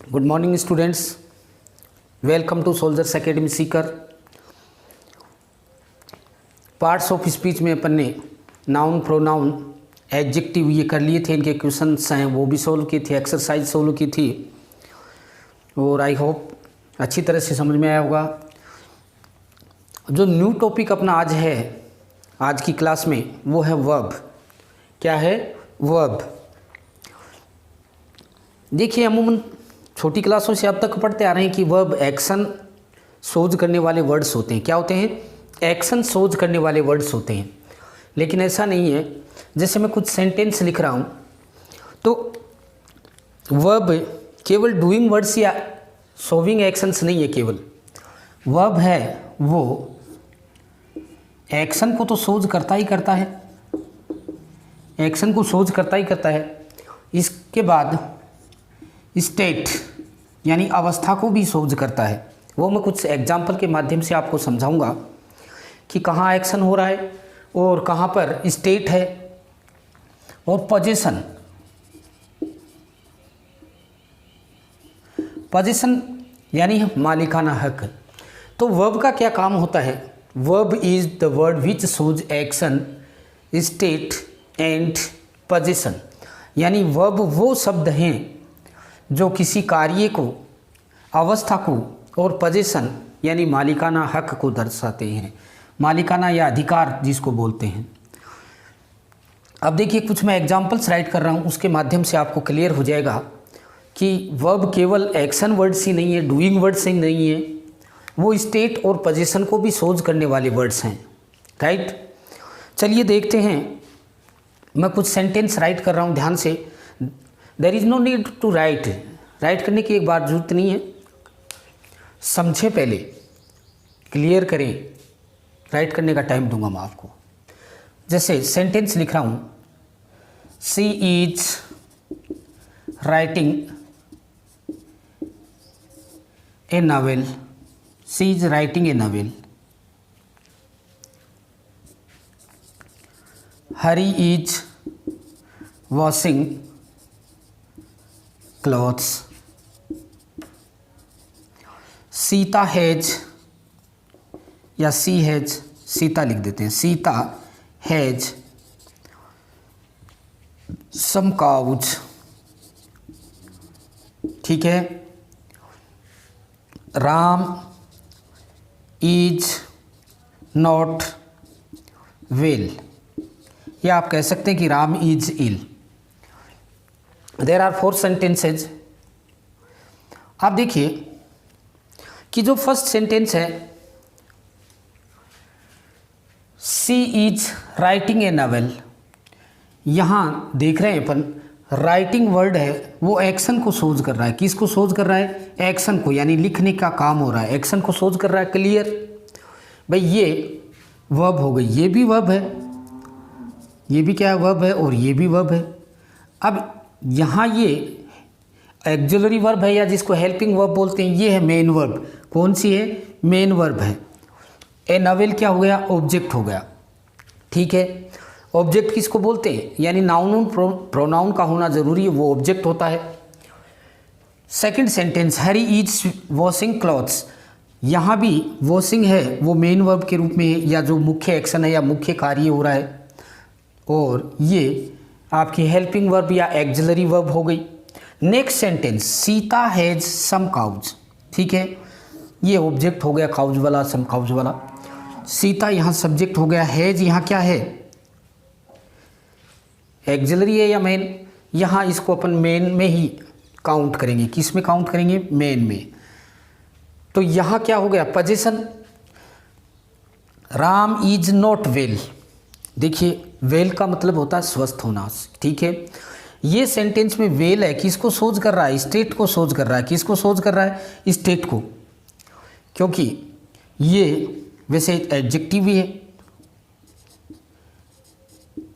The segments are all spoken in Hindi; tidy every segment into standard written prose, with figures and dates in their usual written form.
Good morning students, welcome to soldiers academy Sikar. Parts of speech में अपन ने नाउन, प्रोनाउन, एडजेक्टिव ये कर लिए थे। इनके क्वेश्चंस हैं वो भी सोल्व की थी, एक्सरसाइज सोल्व की थी और आई होप अच्छी तरह से समझ में आया होगा। जो न्यू टॉपिक अपना आज है, आज की क्लास में, वो है वर्ब। क्या है? वर्ब। देखिए, अमूमन छोटी क्लासों से अब तक पढ़ते आ रहे हैं कि वर्ब एक्शन सोज करने वाले वर्ड्स होते हैं। क्या होते हैं? एक्शन सोज करने वाले वर्ड्स होते हैं। लेकिन ऐसा नहीं है। जैसे मैं कुछ सेंटेंस लिख रहा हूँ तो वर्ब केवल डूइंग वर्ड्स या सोविंग एक्शंस नहीं है। केवल वर्ब है वो एक्शन को तो सोज करता ही करता है, एक्शन को सोज करता ही करता है। इसके बाद स्टेट यानी अवस्था को भी सोज करता है। वो मैं कुछ एग्जाम्पल के माध्यम से आपको समझाऊंगा कि कहाँ एक्शन हो रहा है और कहाँ पर स्टेट है। और पोजीशन, पोजीशन यानी मालिकाना हक। तो वर्ब का क्या काम होता है? Verb is the word which shows action, state and position. यानी वर्ब वो शब्द हैं जो किसी कार्य को, अवस्था को और पोजीशन यानी मालिकाना हक को दर्शाते हैं। मालिकाना या अधिकार जिसको बोलते हैं। अब देखिए, कुछ मैं एग्जांपल्स राइट कर रहा हूँ, उसके माध्यम से आपको क्लियर हो जाएगा कि वर्ब केवल एक्शन वर्ड्स ही नहीं है, डूइंग वर्ड्स ही नहीं है, वो स्टेट और पोजीशन को भी सोज करने वाले वर्ड्स हैं। राइट, चलिए देखते हैं। मैं कुछ सेंटेंस राइट कर रहा हूँ, ध्यान से। There is no need to write, write करने की एक बार जरूरत नहीं है। समझे पहले, क्लियर करें, राइट करने का टाइम दूंगा मैं आपको। जैसे सेंटेंस लिख रहा हूँ, she is writing a novel, she is writing a novel. Hari is washing clothes. Sita has या सी हैज, सीता लिख देते हैं, सीता हैज सम काउज। ठीक है। राम इज नॉट वेल, या आप कह सकते हैं कि Ram is ill. There are 4 sentences. आप देखिए कि जो फर्स्ट सेंटेंस है, she is writing a novel, यहाँ देख रहे हैं अपन राइटिंग वर्ड है वो एक्शन को सोज कर रहा है। किसको सोज कर रहा है? एक्शन को, यानी लिखने का काम हो रहा है, एक्शन को सोज कर रहा है। क्लियर भाई, ये वर्ब हो गई, ये भी वर्ब है, ये भी क्या है? वर्ब है, और ये भी वर्ब है। अब यहाँ ये एक्सिलरी वर्ब है या जिसको हेल्पिंग वर्ब बोलते हैं, ये है मेन वर्ब। कौन सी है? मेन वर्ब है। ए नॉवेल क्या हो गया? ऑब्जेक्ट हो गया। ठीक है। ऑब्जेक्ट किसको बोलते हैं? यानी नाउन प्रोनाउन का होना जरूरी है, वो ऑब्जेक्ट होता है। Second sentence, Hari is washing clothes, यहाँ भी वॉशिंग है वो मेन वर्ब के रूप में है, या जो मुख्य एक्शन है या मुख्य कार्य हो रहा है। और ये आपकी हेल्पिंग वर्ब या एक्सिलरी वर्ब हो गई। Next sentence, Sita has some cows. ठीक है, ये ऑब्जेक्ट हो गया काउज वाला, सम काउज वाला। सीता यहाँ सब्जेक्ट हो गया, हैज यहाँ क्या है? एक्सिलरी है या मेन? यहाँ इसको अपन मेन में ही काउंट करेंगे। किस में काउंट करेंगे? मेन में। तो यहाँ क्या हो गया? Position. Ram is not well. देखिए, वेल का मतलब होता है स्वस्थ होना। ठीक है, ये सेंटेंस में वेल है, किसको सोज कर रहा है? स्टेट को सोज कर रहा है। किसको सोज कर रहा है? स्टेट को, क्योंकि ये वैसे एडजेक्टिव भी है,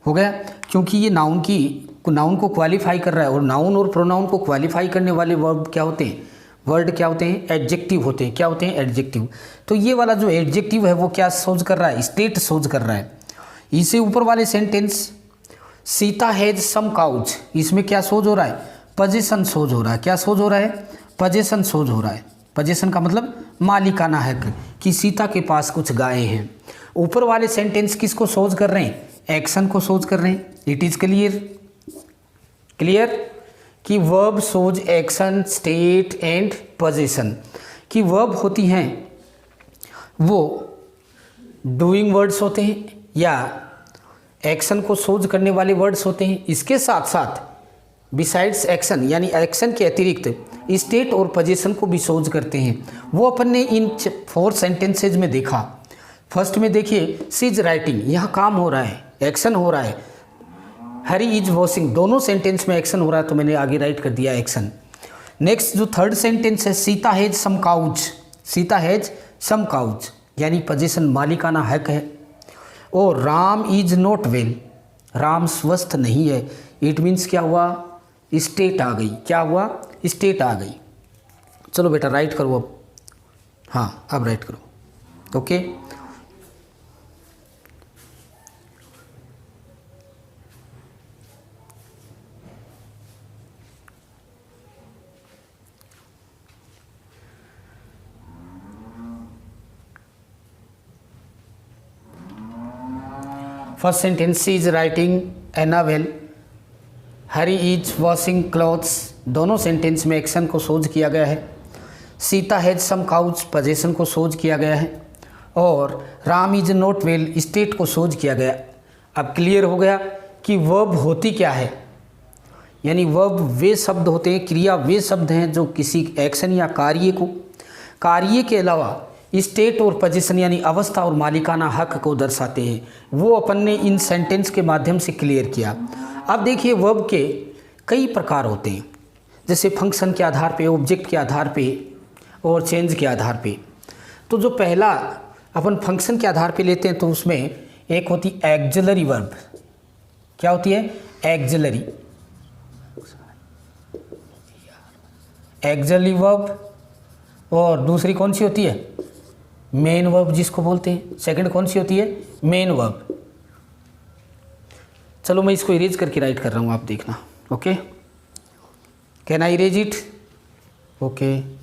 हो गया, क्योंकि ये नाउन को क्वालिफाई कर रहा है। और नाउन और प्रोनाउन को क्वालिफाई करने वाले वर्ब क्या होते हैं? वर्ड क्या होते हैं? एडजेक्टिव होते हैं। क्या होते हैं? एडजेक्टिव। तो ये वाला जो एडजेक्टिव है वो क्या सोज कर रहा है? स्टेट सोज कर रहा है। इसे ऊपर वाले sentence, Sita has some cows, इसमें क्या सोज हो रहा है? पोजीशन सोज हो रहा है। क्या सोज हो रहा है? पजेशन शोज हो रहा है। पजेशन का मतलब मालिकाना हक, कि सीता के पास कुछ गायें हैं। ऊपर वाले सेंटेंस किसको शोज कर रहे हैं? एक्शन को शोज कर रहे हैं। इट इज क्लियर कि verb shows action, state and position. कि वर्ब होती हैं वो डूइंग वर्ड्स होते हैं या एक्शन को शोज करने वाले वर्ड्स होते हैं। इसके साथ साथ बिसाइड्स एक्शन, यानी एक्शन के अतिरिक्त स्टेट और पोजीशन को भी शोज करते हैं। वो अपन ने इन 4 सेंटेंसेज में देखा। फर्स्ट में देखिए, सी इज राइटिंग, यहाँ काम हो रहा है, एक्शन हो रहा है। हरी इज वॉशिंग, दोनों सेंटेंस में एक्शन हो रहा है, तो मैंने आगे राइट कर दिया एक्शन। नेक्स्ट जो थर्ड सेंटेंस है, Sita has some cows, Sita has some cows, यानी पोजीशन मालिकाना हक है। और Ram is not well, Ram स्वस्थ नहीं है। इट मीन्स क्या हुआ? स्टेट आ गई। क्या हुआ? स्टेट आ गई। चलो बेटा राइट करो अब। हाँ अब राइट करो। Okay, first sentence, she is writing a novel, Hari is washing clothes, दोनों सेंटेंस में एक्शन को शोज किया गया है। Sita has some cows, position को शोज किया गया है। और Ram is not well, state को शोज किया गया। अब क्लियर हो गया कि वर्ब होती क्या है। यानी वर्ब वे शब्द होते हैं, क्रिया वे शब्द हैं जो किसी एक्शन या कार्य के अलावा स्टेट और पोजीशन यानी अवस्था और मालिकाना हक को दर्शाते हैं। वो अपन ने इन सेंटेंस के माध्यम से क्लियर किया। अब देखिए वर्ब के कई प्रकार होते हैं, जैसे फंक्शन के आधार पे, ऑब्जेक्ट के आधार पे और चेंज के आधार पे। तो जो पहला अपन फंक्शन के आधार पे लेते हैं तो उसमें एक होती एक्सिलरी वर्ब। क्या होती है? Auxiliary verb. और दूसरी कौन सी होती है? मेन वर्ब जिसको बोलते हैं। सेकंड कौन सी होती है? Main verb. चलो मैं इसको इरेज करके राइट कर रहा हूँ, आप देखना। Okay, can I erase it? Okay,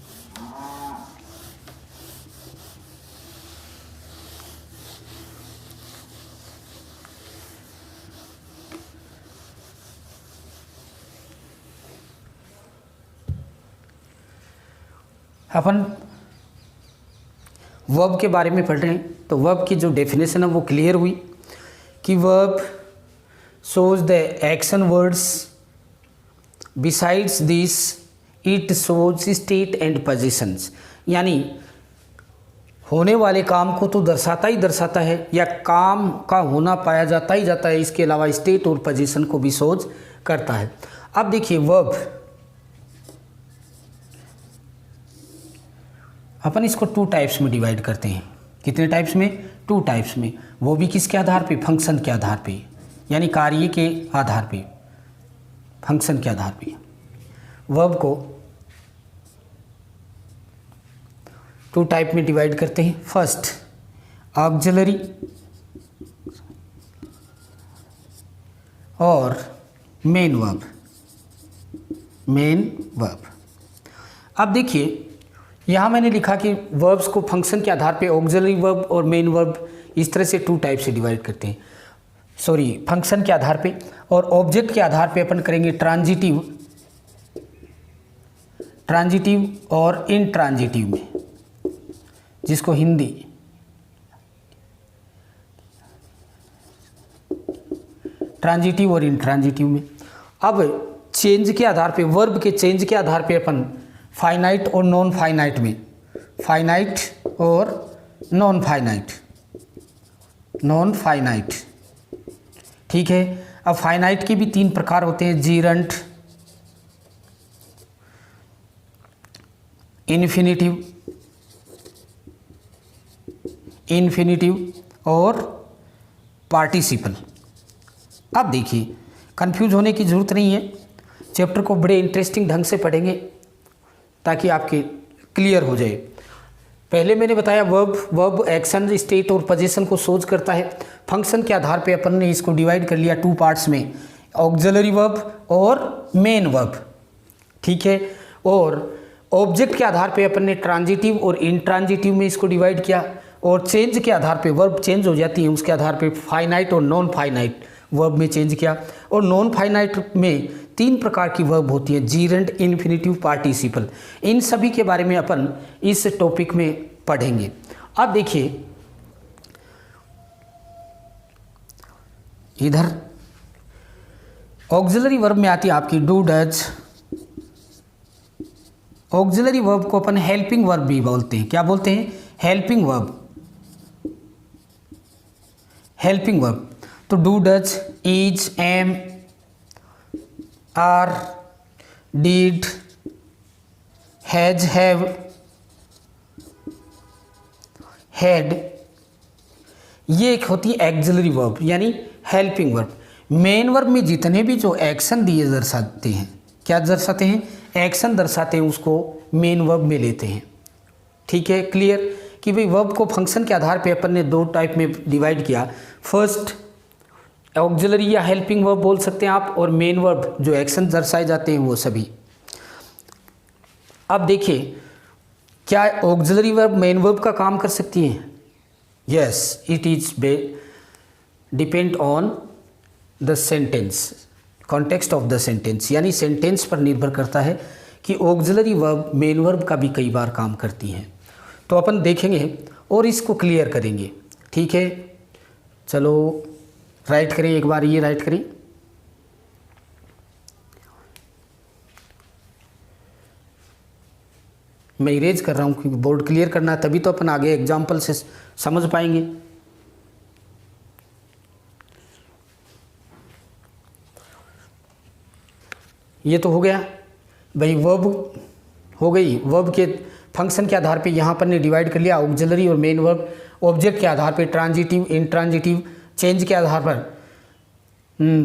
upon verb के बारे में पढ़ रहे हैं तो वर्ब की जो डेफिनेशन है वो क्लियर हुई कि verb shows the action words, besides this it shows state and positions। यानी होने वाले काम को तो दर्शाता ही दर्शाता है या काम का होना पाया जाता ही जाता है, इसके अलावा स्टेट और पोजीशन को भी शोज करता है। अब देखिए वर्ब अपन इसको 2 टाइप्स में डिवाइड करते हैं। कितने टाइप्स में? 2 टाइप्स में। वो भी किसके आधार पे? फंक्शन के आधार पे, यानी कार्य के आधार पे, फंक्शन के आधार पे। वर्ब को 2 टाइप में डिवाइड करते हैं। फर्स्ट ऑक्सिलरी और मेन वर्ब। अब देखिए यहाँ मैंने लिखा कि वर्ब्स को फंक्शन के आधार पे ऑक्सिलरी वर्ब और मेन वर्ब इस तरह से 2 टाइप से डिवाइड करते हैं। सॉरी, फंक्शन के आधार पे और ऑब्जेक्ट के आधार पे अपन करेंगे ट्रांजिटिव और इंट्रांजिटिव में, जिसको हिंदी ट्रांजिटिव और इंट्रांजिटिव में। अब चेंज के आधार पे, वर्ब के चेंज के आधार पे अपन फाइनाइट और नॉन फाइनाइट में, फाइनाइट और नॉन फाइनाइट। ठीक है। अब फाइनाइट के भी 3 प्रकार होते हैं, जीरंट, इन्फिनिटिव और पार्टिसिपल। अब देखिए कंफ्यूज होने की ज़रूरत नहीं है, चैप्टर को बड़े इंटरेस्टिंग ढंग से पढ़ेंगे ताकि आपके क्लियर हो जाए। पहले मैंने बताया वर्ब एक्शन, स्टेट और पोजीशन को शोज करता है। फंक्शन के आधार पे अपन ने इसको डिवाइड कर लिया 2 पार्ट्स में, ऑक्सिलरी वर्ब और मेन वर्ब। ठीक है। और ऑब्जेक्ट के आधार पे अपन ने ट्रांजिटिव और इंट्रांजिटिव में इसको डिवाइड किया, और चेंज के आधार पे वर्ब चेंज हो जाती है, उसके आधार पे फाइनाइट और नॉन फाइनाइट वर्ब में चेंज किया। और नॉन फाइनाइट में 3 प्रकार की वर्ब होती है, जीरेंड, इन्फिनिटिव, पार्टिसिपल। इन सभी के बारे में अपन इस टॉपिक में पढ़ेंगे। अब देखिए इधर ऑक्सिलरी वर्ब में आती है आपकी डू, डज। ऑक्सिलरी वर्ब को अपन हेल्पिंग वर्ब भी बोलते हैं। क्या बोलते हैं? Helping verb. हेल्पिंग वर्ब तो do, does, is, am, are, did, has, have, had, ये एक होती है एक्सिलरी वर्ब यानी हेल्पिंग वर्ब। मेन वर्ब में जितने भी जो एक्शन दिए दर्शाते हैं, क्या दर्शाते हैं? एक्शन दर्शाते हैं, उसको मेन वर्ब में लेते हैं। ठीक है, क्लियर कि भाई वर्ब को फंक्शन के आधार पे अपन ने 2 टाइप में डिवाइड किया। फर्स्ट ऑक्सिलरी या हेल्पिंग वर्ब बोल सकते हैं आप, और मेन वर्ब जो एक्शन दर्शाए जाते हैं वो सभी। अब देखिए क्या ऑक्सिलरी वर्ब मेन वर्ब का काम कर सकती है? Yes, it is depend on the sentence, context of the sentence, यानी सेंटेंस पर निर्भर करता है कि ऑक्सिलरी वर्ब मेन वर्ब का भी कई बार काम करती हैं। तो अपन देखेंगे और इसको क्लियर करेंगे। ठीक है, चलो राइट करें एक बार, ये राइट करें। मैं इरेज कर रहा हूँ क्योंकि बोर्ड क्लियर करना है, तभी तो अपन आगे एग्जाम्पल से समझ पाएंगे। ये तो हो गया भाई, वर्ब हो गई। वर्ब के फंक्शन के आधार पे यहाँ पर ने डिवाइड कर लिया ऑक्सिलरी और मेन वर्ब। ऑब्जेक्ट के आधार पे ट्रांजिटिव, इंट्रांजिटिव, चेंज के आधार पर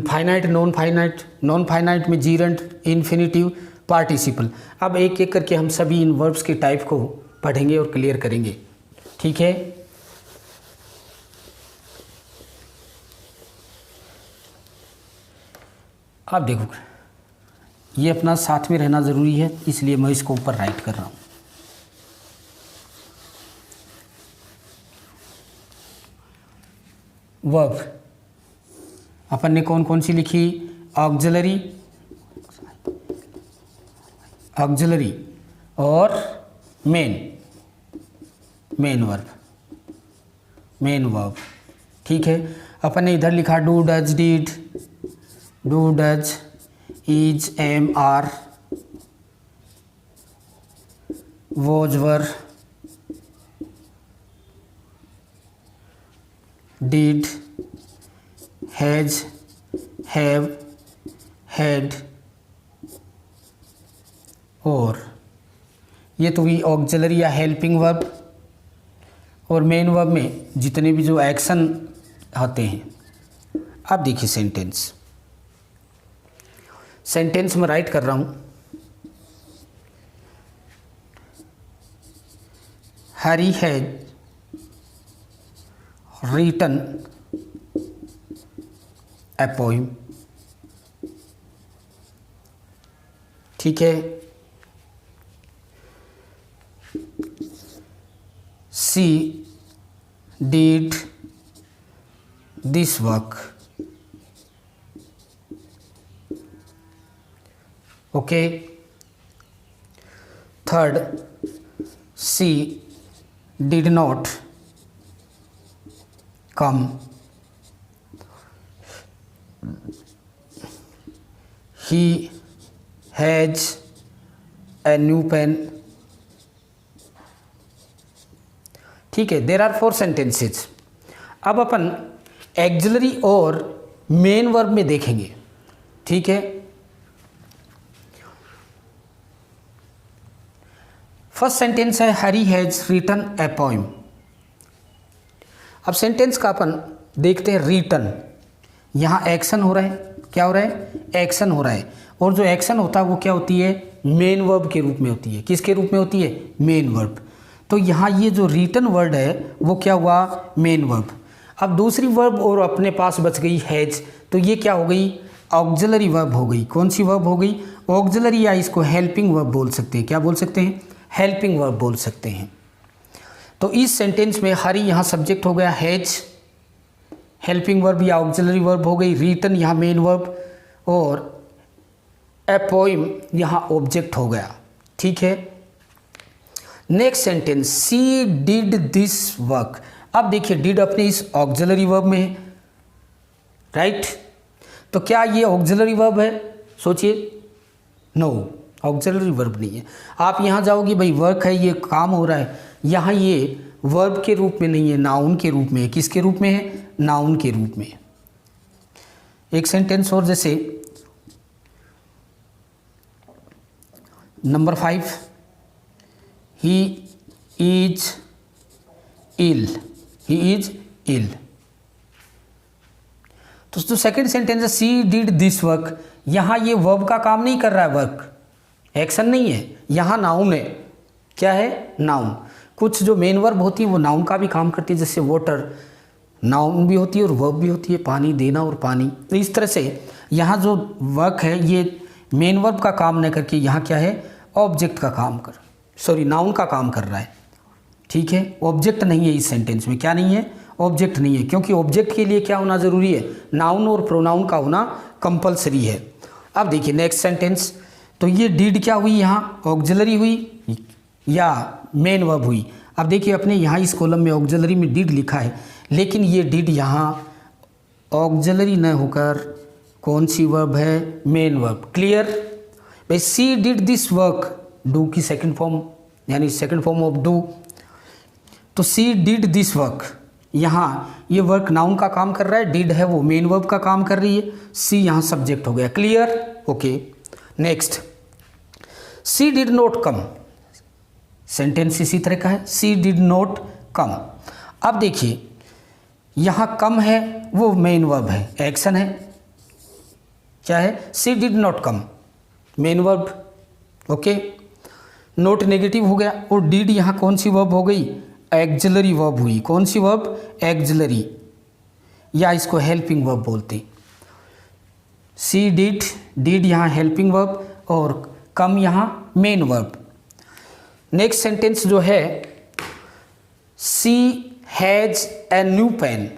finite, non finite, non finite में जीरेंट, इन्फिनिटिव, पार्टिसिपल। अब एक एक करके हम सभी इन वर्ब्स के टाइप को पढ़ेंगे और क्लियर करेंगे। ठीक है, अब देखो ये अपना साथ में रहना ज़रूरी है, इसलिए मैं इसको ऊपर राइट कर रहा हूँ। वर्ब अपन ने कौन कौन सी लिखी? ऑक्सिलरी, ऑक्सिलरी और मेन वर्ब, मेन वर्ब। ठीक है, अपन ने इधर लिखा do, does, did, do, does, is, am, are, was, were, did, has, have, had, और ये तो हुई ऑक्सिलरी या हेल्पिंग वर्ब। और मेन वर्ब में जितने भी जो एक्शन आते हैं। अब देखिए सेंटेंस, सेंटेंस में राइट कर रहा हूँ। Harry has written a poem. ठीक है, she did this work. Okay, third, she did not come. He has a new pen. ठीक है, देर आर 4 सेंटेंसेज। अब अपन एक्सिलरी और मेन वर्ब में देखेंगे। ठीक है, फर्स्ट सेंटेंस है Harry has written a poem. अब सेंटेंस का अपन देखते हैं रिटन। यहाँ एक्शन हो रहा है, क्या हो रहा है? एक्शन हो रहा है, और जो एक्शन होता है वो क्या होती है? मेन वर्ब के रूप में होती है। किसके रूप में होती है? Main verb. तो यहाँ ये जो रिटन वर्ड है वो क्या हुआ? Main verb. अब दूसरी वर्ब और अपने पास बच गई हैज, तो ये क्या हो गई? ऑक्सिलरी वर्ब हो गई। कौन सी वर्ब हो गई? ऑक्सिलरी, या इसको हेल्पिंग वर्ब बोल सकते हैं। क्या बोल सकते हैं? हेल्पिंग वर्ब बोल सकते हैं। तो इस सेंटेंस में हरी यहाँ सब्जेक्ट हो गया, हैज हेल्पिंग वर्ब या ऑक्सिलरी वर्ब हो गई, रिटन यहाँ मेन वर्ब, और ए पोइम यहाँ ऑब्जेक्ट हो गया। ठीक है, next sentence, she did this work. अब देखिए डिड अपने इस ऑक्सिलरी वर्ब में है, राइट? तो क्या ये ऑक्सिलरी वर्ब है? सोचिए, नो, ऑक्सिलरी वर्ब नहीं है। आप यहाँ जाओगे, भाई वर्क है, ये काम हो रहा है, यहाँ ये वर्ब के रूप में नहीं है, नाउन के रूप में है। किसके रूप में है? नाउन के रूप में। एक सेंटेंस और, जैसे number 5, he is ill, he is ill. तो जो सेकेंड सेंटेंस है, सी डिड दिस वर्क, यहाँ ये वर्ब का काम नहीं कर रहा है, वर्क एक्शन नहीं है, यहाँ नाउन है। क्या है? नाउन। कुछ जो मेन वर्ब होती है वो नाउन का भी काम करती है, जैसे वाटर नाउन भी होती है और वर्ब भी होती है, पानी देना और पानी। तो इस तरह से यहाँ जो वर्क है ये मेन वर्ब का काम न करके यहाँ क्या है? ऑब्जेक्ट का काम कर, सॉरी नाउन का काम कर रहा है। ठीक है, ऑब्जेक्ट नहीं है इस सेंटेंस में। क्या नहीं है? ऑब्जेक्ट नहीं है, क्योंकि ऑब्जेक्ट के लिए क्या होना ज़रूरी है? नाउन और प्रोनाउन का होना कंपलसरी है। अब देखिए नेक्स्ट सेंटेंस, तो ये डिड क्या हुई? यहाँ ऑक्सिलरी हुई या मेन वर्ब हुई? अब देखिए अपने यहाँ इस कॉलम में ऑक्सिलरी में डिड लिखा है, लेकिन ये डिड यहाँ ऑक्सिलरी न होकर कौन सी वर्ब है? Main verb. क्लियर? भाई सी डिड दिस वर्क, डू की सेकंड फॉर्म, यानी सेकंड फॉर्म ऑफ डू। तो सी डिड दिस वर्क, यहाँ ये वर्क नाउन का काम कर रहा है, डिड है वो मेन वर्ब का काम कर रही है, सी यहाँ सब्जेक्ट हो गया। Clear? Okay, next, she did not come, sentence इसी तरह का है, सी डिड नॉट कम। अब देखिए यहाँ कम है वो मेन वर्ब है, एक्शन है। क्या है? She did not come, main verb. Okay, note negative हो गया, और डिड यहाँ कौन सी वर्ब हो गई? एक्सिलरी वर्ब हुई। कौन सी वर्ब? एक्सिलरी, या इसको हेल्पिंग वर्ब बोलते। सी डिड, डिड यहाँ हेल्पिंग वर्ब, और कम यहाँ मेन वर्ब। नेक्स्ट सेंटेंस जो है, she has a new pen,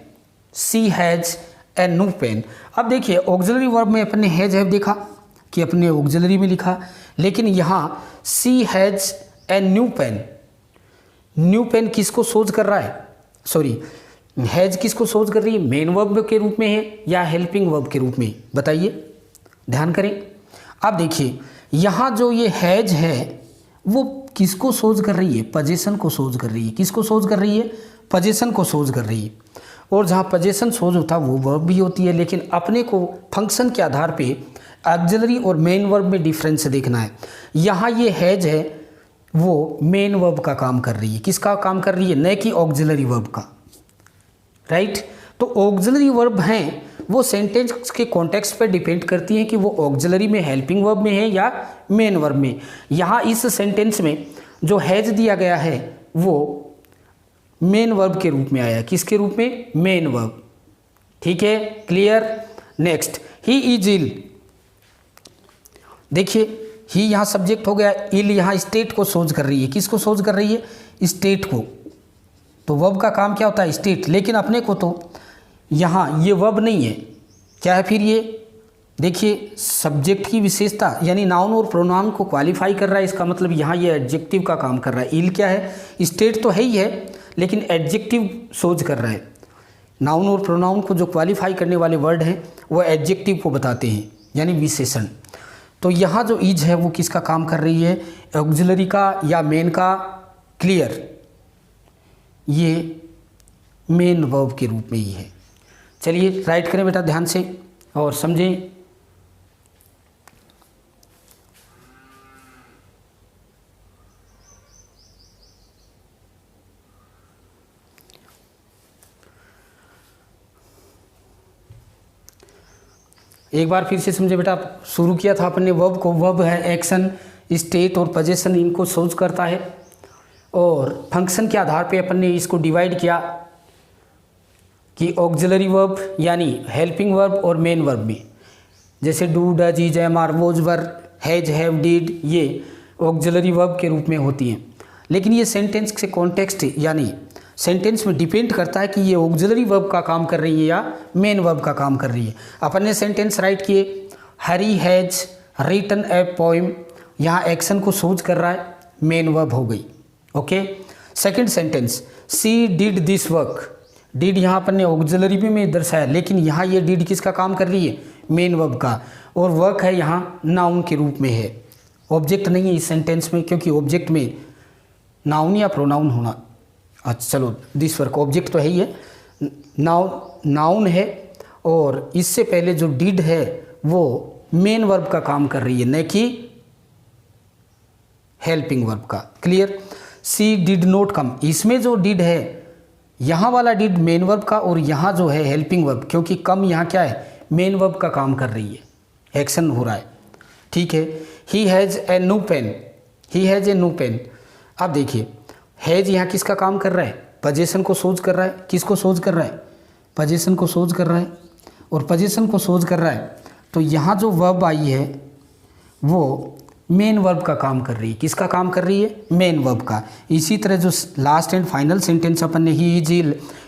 she has a new pen. अब देखिए ऑक्सिलरी वर्ब में अपने हैज़ है देखा कि अपने ऑक्सिलरी में लिखा, लेकिन यहाँ she has a new pen, new pen किसको सोच कर रहा है? सॉरी, हैज़ किसको सोच कर रही है? मेन वर्ब के रूप में है या हेल्पिंग वर्ब के रूप में? बताइए, ध्यान करें। अब देखिए यहाँ जो ये हैज़ है वो किसको सोच कर रही है? पोजीशन को सोच कर रही है। किसको सोच कर रही है? पोजीशन को सोच कर रही है। और जहाँ पोजीशन सोच होता है वो वर्ब भी होती है, लेकिन अपने को फंक्शन के आधार पे ऑक्सिलरी और मेन वर्ब में डिफरेंस देखना है। यहाँ ये हैज है वो मेन वर्ब का काम कर रही है। किसका काम कर रही है? न कि ऑक्सिलरी वर्ब का, राइट। तो ऑक्सिलरी वर्ब हैं वो सेंटेंस के कॉन्टेक्स्ट पर डिपेंड करती हैं कि वो ऑक्सिलरी में, हेल्पिंग वर्ब में है या मेन वर्ब में। यहाँ इस सेंटेंस में जो हैज दिया गया है वो मेन वर्ब के रूप में आया। किसके रूप में? Main verb. ठीक है, clear. Next, he is ill. देखिए ही यहाँ सब्जेक्ट हो गया, इल यहाँ स्टेट को सोच कर रही है। किसको सोच कर रही है? स्टेट को। तो वर्ब का काम क्या होता है? स्टेट। लेकिन अपने को तो यहाँ ये वर्ब नहीं है, क्या है फिर? ये देखिए सब्जेक्ट की विशेषता यानी नाउन और प्रोनाउन को क्वालिफाई कर रहा है। इसका मतलब यहाँ ये एडजेक्टिव का काम कर रहा है। इल क्या है? स्टेट तो है ही है, लेकिन एडजेक्टिव सोच कर रहा है। नाउन और प्रोनाउन को जो क्वालिफाई करने वाले वर्ड हैं वो एडजेक्टिव को बताते हैं, यानी विशेषण। तो यहाँ जो इज है वो किसका काम कर रही है? ऑक्सिलरी का या मेन का? क्लियर, ये मेन वर्ब के रूप में ही है। चलिए राइट करें बेटा ध्यान से और समझें। एक बार फिर से समझे बेटा। शुरू किया था अपन ने वर्ब को। वर्ब है एक्शन, स्टेट और पोजीशन, इनको सोच करता है। और फंक्शन के आधार पे अपन ने इसको डिवाइड किया कि ऑक्सिलरी वर्ब यानी हेल्पिंग वर्ब और मेन वर्ब में। जैसे do, does, is, am, are, was, were, has, have, did, ये ऑक्सिलरी वर्ब के रूप में होती हैं। लेकिन ये सेंटेंस से कॉन्टेक्स्ट यानी सेंटेंस में डिपेंड करता है कि ये ऑक्सिलरी वर्ब का काम कर रही है या मेन वर्ब का काम कर रही है। अपन ने सेंटेंस राइट किए, Hari has written a poem, यहाँ एक्शन को सोच कर रहा है, मेन वर्ब हो गई। Okay. Second sentence, she did this work, did यहाँ अपन ने ऑक्सिलरी भी में दर्शाया, लेकिन यहाँ ये डिड किसका काम कर रही है, मेन वर्ब का, और वर्क है यहाँ नाउन के रूप में है, ऑब्जेक्ट नहीं है इस सेंटेंस में, क्योंकि ऑब्जेक्ट में नाउन या प्रोनाउन होना। अच्छा चलो, दिस वर्क ऑब्जेक्ट तो है ही है, नाउन है, और इससे पहले जो डिड है वो मेन वर्ब का काम कर रही है, न कि हेल्पिंग वर्ब का। Clear. She did not come, इसमें जो डिड है यहाँ वाला डिड मेन वर्ब का, और यहाँ जो है हेल्पिंग वर्ब, क्योंकि कम यहाँ क्या है, मेन वर्ब का काम कर रही है, एक्शन हो रहा है। ठीक है। He has a new pen, he has a new pen. अब देखिए, हैज़ यहाँ किसका काम कर रहा है, पोजीशन को सोच कर रहा है। किसको सोच कर रहा है, पोजीशन को सोच कर रहा है, और पोजीशन को सोच कर रहा है, तो यहाँ जो वर्ब आई है वो मेन वर्ब का काम कर रही है। किसका काम कर रही है, मेन वर्ब का। इसी तरह जो लास्ट एंड फाइनल सेंटेंस अपन ने ही इज,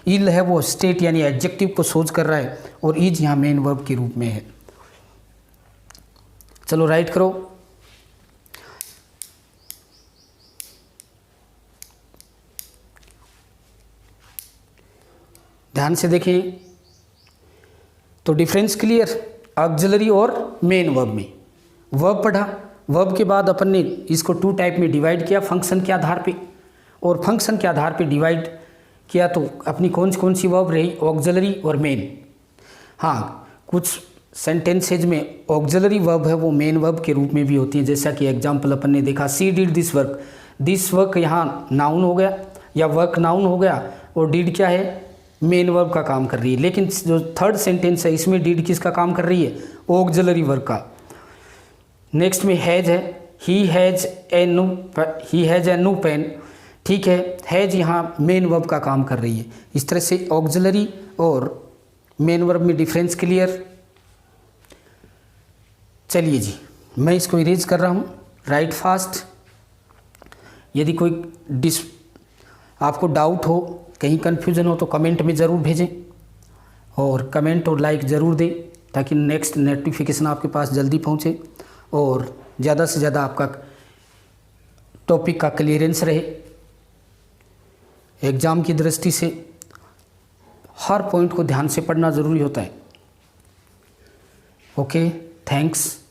इल है, वो स्टेट यानी एडजेक्टिव को सोच कर रहा है, और इज यहाँ मेन वर्ब के रूप में है। चलो राइट करो। ध्यान से देखें तो डिफरेंस क्लियर, ऑक्सिलरी और मेन वर्ब में। वर्ब पढ़ा, वर्ब के बाद अपन ने इसको 2 टाइप में डिवाइड किया, फंक्शन के आधार पे, और फंक्शन के आधार पे डिवाइड किया तो अपनी कौन सी वर्ब रही, ऑक्सिलरी और मेन। हाँ, कुछ सेंटेंसेज में ऑक्सिलरी वर्ब है वो मेन वर्ब के रूप में भी होती है, जैसा कि एग्जांपल अपन ने देखा, she did this work, this work यहाँ नाउन हो गया या वर्क नाउन हो गया, और डिड क्या है, मेन वर्ब का काम कर रही है। लेकिन जो थर्ड सेंटेंस है इसमें डिड किसका काम कर रही है, ऑक्सिलरी वर्ब का। नेक्स्ट में हैज है, he has a new pen. ठीक है, हैज यहाँ मेन वर्ब का काम कर रही है। इस तरह से ऑक्सिलरी और मेन वर्ब में डिफरेंस क्लियर। चलिए जी, मैं इसको इरेज कर रहा हूँ, राइट फास्ट। यदि कोई आपको डाउट हो, कहीं कन्फ्यूज़न हो तो कमेंट में ज़रूर भेजें, और कमेंट और लाइक ज़रूर दें, ताकि नेक्स्ट नोटिफिकेशन आपके पास जल्दी पहुँचे और ज़्यादा से ज़्यादा आपका टॉपिक का क्लियरेंस रहे। एग्ज़ाम की दृष्टि से हर पॉइंट को ध्यान से पढ़ना ज़रूरी होता है। Okay, thanks.